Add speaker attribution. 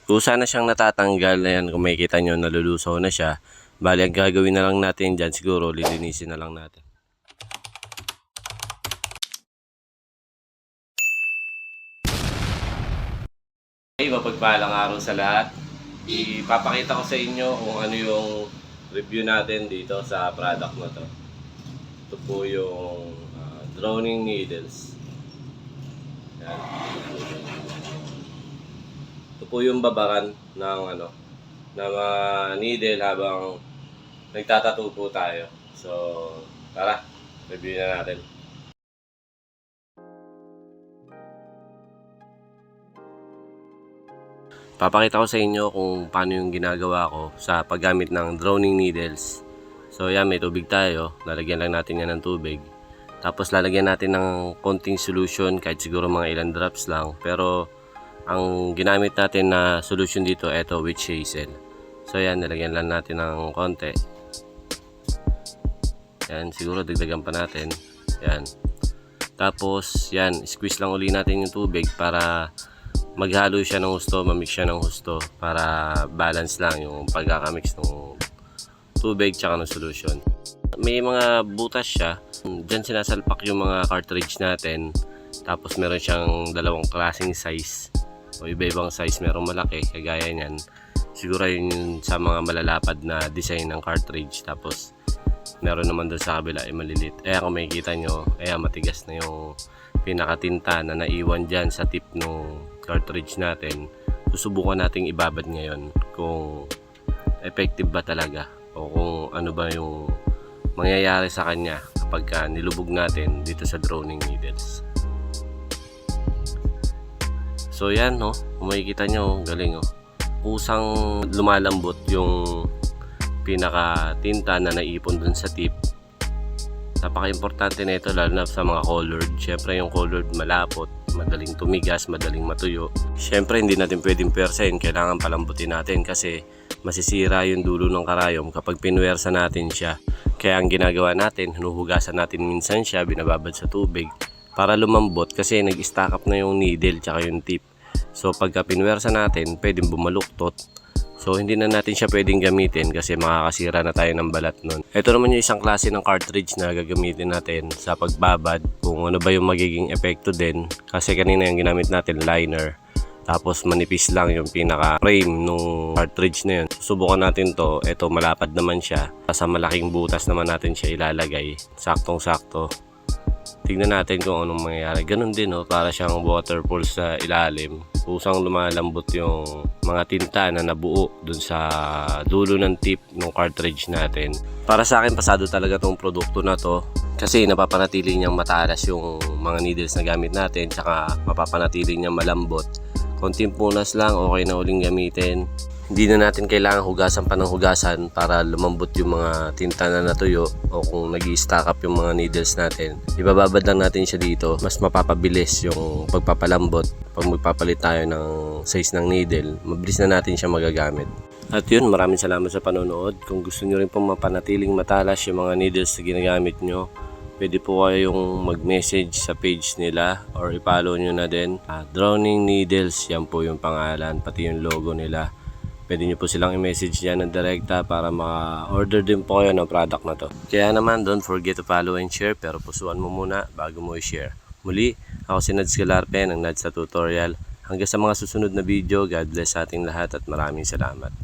Speaker 1: Kusa na siyang natatanggal na yan, kung makikita nyo nalulusaw na siya. Bali ang gagawin na lang natin dyan siguro lilinisin na lang natin. Okay, mapagpalang araw sa lahat. Ipapakita ko sa inyo kung ano yung review natin dito sa product na to. Ito po yung droning needles. Yan. Ito po yung babaran ng needle habang nagtatattoo po tayo. So, tara, review na natin. Papakita ko sa inyo kung paano yung ginagawa ko sa paggamit ng droning needles. So yan, may tubig tayo. Lalagyan lang natin yan ng tubig. Tapos lalagyan natin ng konting solution, kahit siguro mga ilang drops lang. Pero ang ginamit natin na solution dito, ito, witch hazel. So yan, nilagyan lang natin ng konti. Yan, siguro dagdagan pa natin. Yan. Tapos yan, squeeze lang uli natin yung tubig para maghalo siya ng husto, mamix siya ng husto para balance lang yung pagkakamix ng tubig tsaka ng solution. May mga butas siya, dyan sinasalpak yung mga cartridge natin. Tapos meron siyang dalawang klaseng size o iba-ibang size, merong malaki kagaya nyan. Siguro yun sa mga malalapad na design ng cartridge. Tapos meron naman doon sa kabila ay malilit. Kung makikita nyo, matigas na yung pinakatinta na naiwan dyan sa tip ng cartridge natin. Susubukan nating ibabad ngayon kung effective ba talaga o kung ano ba yung mangyayari sa kanya kapag nilubog natin dito sa droning needles. So yan, no, kung makikita nyo, galing, kusang lumalambot yung pinaka tinta na naipon dun sa tip. Napaka-importante na ito lalo na sa mga colored. Syempre yung colored malapot, madaling tumigas, madaling matuyo. Syempre hindi natin pwedeng persahin, kailangan palambutin natin kasi masisira yung dulo ng karayom kapag pinuwersa natin siya. Kaya ang ginagawa natin, hinuhugasan natin minsan siya, binababad sa tubig para lumambot kasi nag-stack up na yung needle tsaka yung tip. So pagka pinuwersa natin, pwedeng bumaluktot. So hindi na natin siya pwedeng gamitin kasi makakasira na tayo ng balat nun. Ito naman yung isang klase ng cartridge na gagamitin natin sa pagbabad, kung ano ba yung magiging epekto din. Kasi kanina yung ginamit natin liner, tapos manipis lang yung pinaka frame nung cartridge na yun. Subukan natin to, ito malapad naman siya. Sa malaking butas naman natin siya ilalagay, saktong sakto. Tignan natin kung anong mangyayari. Ganun din, para siyang waterfall sa ilalim. Kusang lumalambot yung mga tinta na nabuo dun sa dulo ng tip ng cartridge natin. Para sa akin, pasado talaga tong produkto na to kasi napapanatili niyang matalas yung mga needles na gamit natin, tsaka mapapanatili niyang malambot. Konting punas lang, okay na uling gamitin. Hindi na natin kailangan hugasan pa ng hugasan para lumambot yung mga tinta na natuyo o kung nag-i-stack up yung mga needles natin. Ibababad lang natin siya dito. Mas mapapabilis yung pagpapalambot. Pag magpapalit tayo ng size ng needle, mabilis na natin siya magagamit. At yun, maraming salamat sa panonood. Kung gusto nyo rin pong mapanatiling matalas yung mga needles na ginagamit nyo, pwede po kayong mag-message sa page nila or i-follow nyo na din. Droning Needles, yan po yung pangalan, pati yung logo nila. Pwede nyo po silang i-message dyan ng direkta para maka-order din po kayo ng product na to. Kaya naman, don't forget to follow and share, pero pusuan mo muna bago mo i-share. Muli, ako si Nads Galarpe ng Nads sa Tutorial. Hanggang sa mga susunod na video, God bless sa ating lahat at maraming salamat.